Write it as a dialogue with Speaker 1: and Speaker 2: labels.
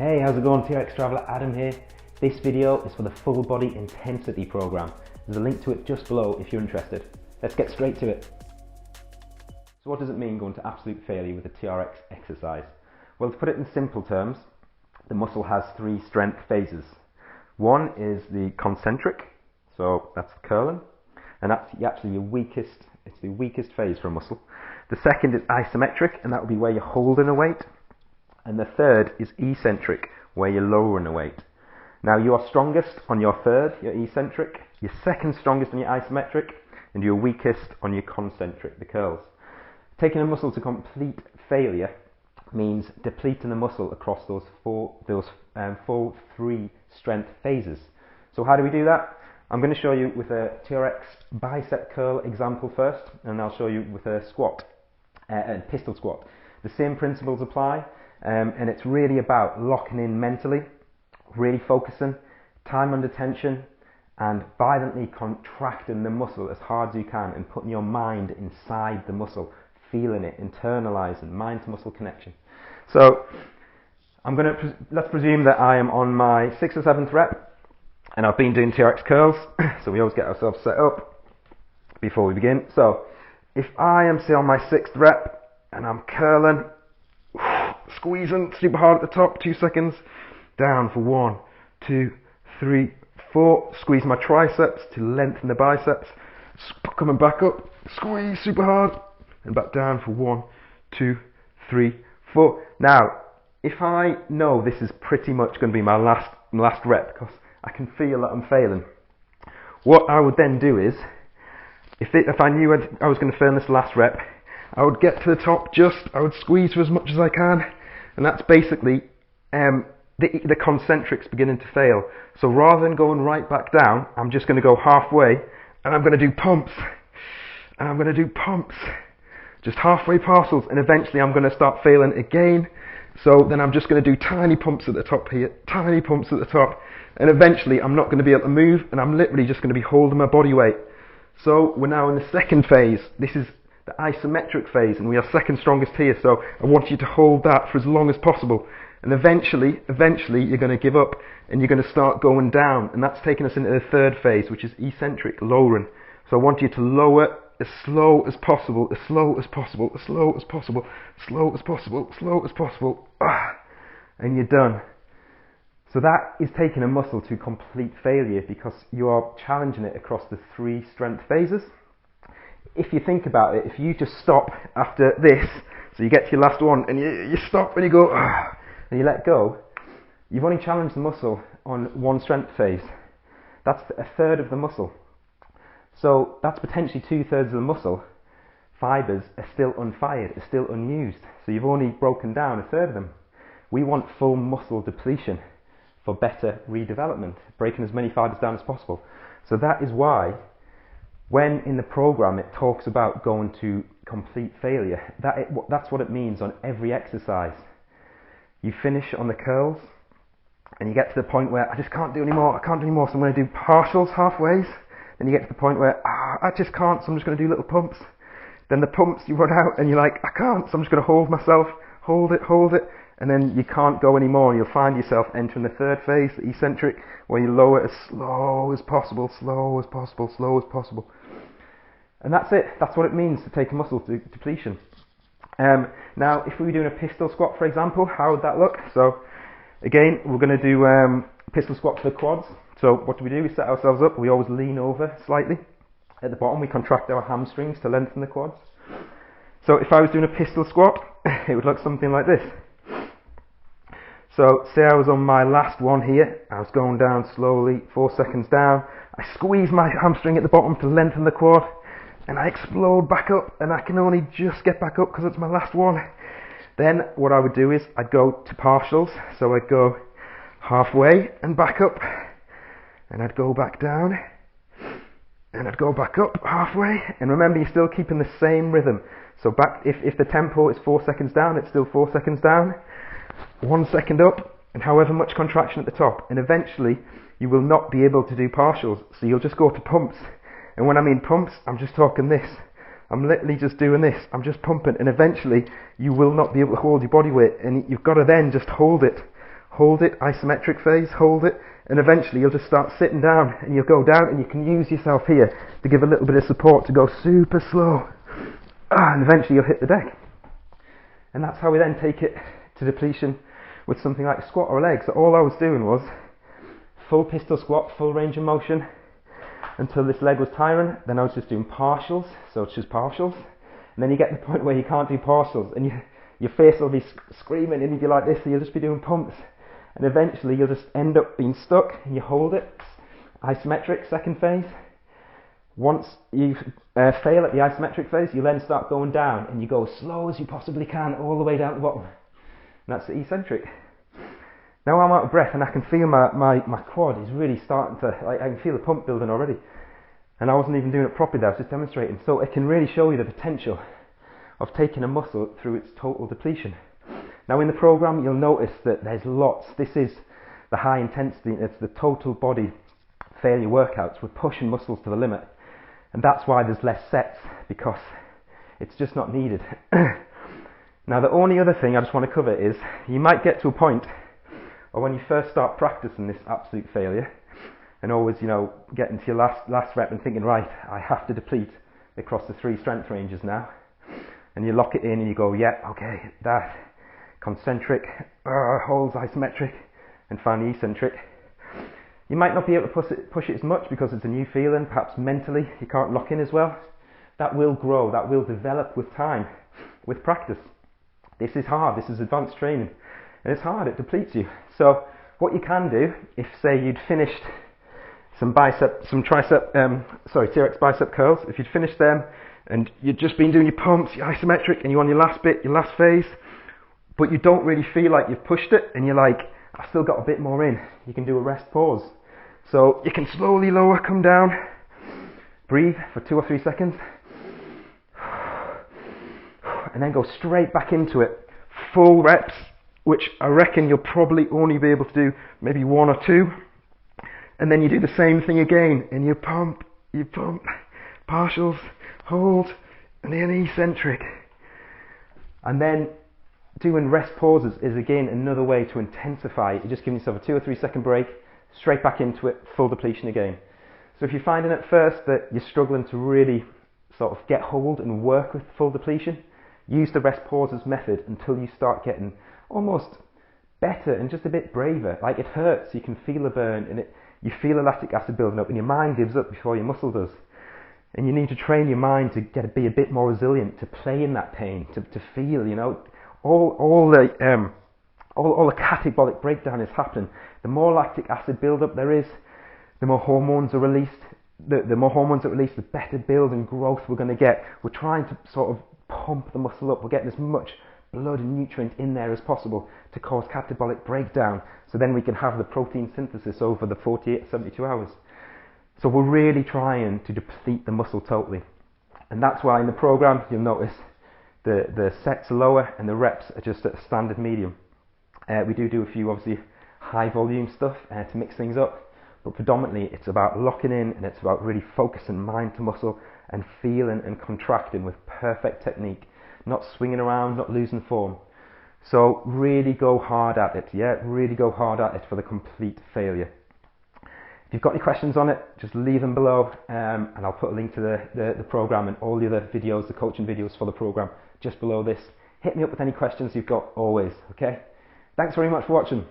Speaker 1: Hey, how's it going? TRX Traveler Adam here. This video is for the full body intensity program. There's a link to it just below if you're interested. Let's get straight to it. So what does it mean going to absolute failure with a TRX exercise? Well, to put it in simple terms, the muscle has three strength phases. One is the concentric, so that's curling, and that's actually your weakest, it's the weakest phase for a muscle. The second is isometric, and that will be where you're holding a weight. And the third is eccentric, where you're lowering a weight. Now you are strongest on your third, your eccentric, you're second strongest on your isometric, and you're weakest on your concentric, the curls. Taking a muscle to complete failure means depleting the muscle across those full three strength phases. So how do we do that? I'm going to show you with a TRX Bicep Curl example first, and I'll show you with a squat, a pistol squat. The same principles apply. And it's really about locking in mentally, really focusing, time under tension, and violently contracting the muscle as hard as you can and putting your mind inside the muscle, feeling it, internalizing, mind to muscle connection. So let's presume that I am on my 6th or 7th rep, and I've been doing TRX curls, so we always get ourselves set up before we begin. So if I am, say, on my 6th rep, and I'm curling, squeezing super hard at the top, 2 seconds, down for 1, 2, 3, 4, squeeze my triceps to lengthen the biceps, coming back up, squeeze super hard, and back down for 1, 2, 3, 4. Now, if I know this is pretty much going to be my last rep, because I can feel that I'm failing, what I would then do is, if I knew I was going to fail in this last rep, I would get to the top I would squeeze for as much as I can, and that's basically the concentrics beginning to fail. So rather than going right back down, I'm just going to go halfway, and I'm going to do pumps, and I'm going to do pumps, just halfway partials, and eventually I'm going to start failing again. So then I'm just going to do tiny pumps at the top here, tiny pumps at the top, and eventually I'm not going to be able to move, and I'm literally just going to be holding my body weight. So we're now in the second phase. This is the isometric phase, and we are second strongest here, so I want you to hold that for as long as possible, and eventually you're going to give up and you're going to start going down, and that's taking us into the third phase, which is eccentric lowering. So I want you to lower as slow as possible, as slow as possible, as slow as possible, slow as possible, slow as possible, and you're done. So that is taking a muscle to complete failure because you are challenging it across the three strength phases. If you think about it, if you just stop after this, so you get to your last one and you stop and you go, and you let go, you've only challenged the muscle on one strength phase. That's a third of the muscle. So that's potentially 2/3 of the muscle fibers are still unfired, are still unused. So you've only broken down a third of them. We want full muscle depletion for better redevelopment, breaking as many fibers down as possible. So that is why when in the program it talks about going to complete failure, that's what it means on every exercise. You finish on the curls and you get to the point where I just can't do any more, I can't do any more, so I'm going to do partials halfways. Then you get to the point where I just can't, so I'm just going to do little pumps. Then the pumps, you run out and you're like, I can't, so I'm just going to hold myself, hold it, and then you can't go anymore, and you'll find yourself entering the third phase, the eccentric, where you lower as slow as possible, slow as possible, slow as possible. And that's it. That's what it means to take a muscle to depletion. Now, if we were doing a pistol squat, for example, how would that look? So, again, we're going to do pistol squat for the quads. So, what do? We set ourselves up. We always lean over slightly. At the bottom, we contract our hamstrings to lengthen the quads. So, if I was doing a pistol squat, it would look something like this. So, say I was on my last one here. I was going down slowly, 4 seconds down. I squeeze my hamstring at the bottom to lengthen the quad, and I explode back up, and I can only just get back up because it's my last one. Then what I would do is I'd go to partials, so I'd go halfway and back up, and I'd go back down, and I'd go back up halfway, and remember, you're still keeping the same rhythm. So back, if the tempo is 4 seconds down, it's still 4 seconds down, 1 second up, and however much contraction at the top, and eventually you will not be able to do partials, so you'll just go to pumps. And when I mean pumps, I'm just talking this. I'm literally just doing this. I'm just pumping, and eventually you will not be able to hold your body weight, and you've got to then just hold it hold it, isometric phase, hold it, and eventually you'll just start sitting down and you'll go down and you can use yourself here to give a little bit of support to go super slow. And eventually you'll hit the deck. And that's how we then take it to depletion with something like a squat or a leg. So all I was doing was full pistol squat, full range of motion until this leg was tiring. Then I was just doing partials, so it's just partials. And then you get to the point where you can't do partials and your face will be screaming and you'll be like this, so you'll just be doing pumps. And eventually you'll just end up being stuck and you hold it. Isometric, second phase. Once you fail at the isometric phase, you then start going down and you go as slow as you possibly can all the way down to the bottom. And that's the eccentric. Now I'm out of breath and I can feel my quad is really starting to, I can feel the pump building already. And I wasn't even doing it properly there, I was just demonstrating. So it can really show you the potential of taking a muscle through its total depletion. Now in the program you'll notice that there's lots. This is the high intensity, it's the total body failure workouts. We're pushing muscles to the limit. And that's why there's less sets, because it's just not needed. Now the only other thing I just want to cover is you might get to a point, or when you first start practicing this absolute failure, and always, you know, getting to your last rep and thinking, right, I have to deplete across the 3 strength ranges now. And you lock it in and you go, yeah, okay, that, concentric, holds isometric, and finally eccentric. You might not be able to push it as much because it's a new feeling, perhaps mentally you can't lock in as well. That will grow, that will develop with time, with practice. This is hard, this is advanced training, and it's hard, it depletes you. So what you can do, if say you'd finished some TRX bicep curls, if you'd finished them and you'd just been doing your pumps, your isometric, and you're on your last bit, your last phase, but you don't really feel like you've pushed it and you're like, I've still got a bit more in, you can do a rest pause. So you can slowly lower, come down, breathe for 2 or 3 seconds, and then go straight back into it. Full reps, which I reckon you'll probably only be able to do maybe 1 or 2. And then you do the same thing again, and you pump, partials, hold, and then eccentric. And then doing rest pauses is again another way to intensify it. You're just giving yourself a 2 or 3 second break, straight back into it, full depletion again. So if you're finding at first that you're struggling to really sort of get hold and work with full depletion, use the rest pauses method until you start getting almost better and just a bit braver. Like it hurts, you can feel the burn, and you feel lactic acid building up and your mind gives up before your muscle does. And you need to train your mind to be a bit more resilient, to play in that pain, to feel, you know, all the catabolic breakdown is happening. The more lactic acid buildup there is, the more hormones are released. The more hormones are released, the better build and growth we're going to get. We're trying to sort of pump the muscle up. We're getting as much blood and nutrient in there as possible to cause catabolic breakdown, so then we can have the protein synthesis over the 48 to 72 hours. So we're really trying to deplete the muscle totally. And that's why in the program you'll notice the sets are lower and the reps are just at a standard medium. We do a few obviously high volume stuff to mix things up, but predominantly it's about locking in and it's about really focusing mind to muscle and feeling and contracting with perfect technique, not swinging around, not losing form. So really go hard at it, yeah, really go hard at it for the complete failure. If you've got any questions on it, just leave them below, and I'll put a link to the program and all the other videos, the coaching videos for the program, just below this. Hit me up with any questions you've got always, okay? Thanks very much for watching.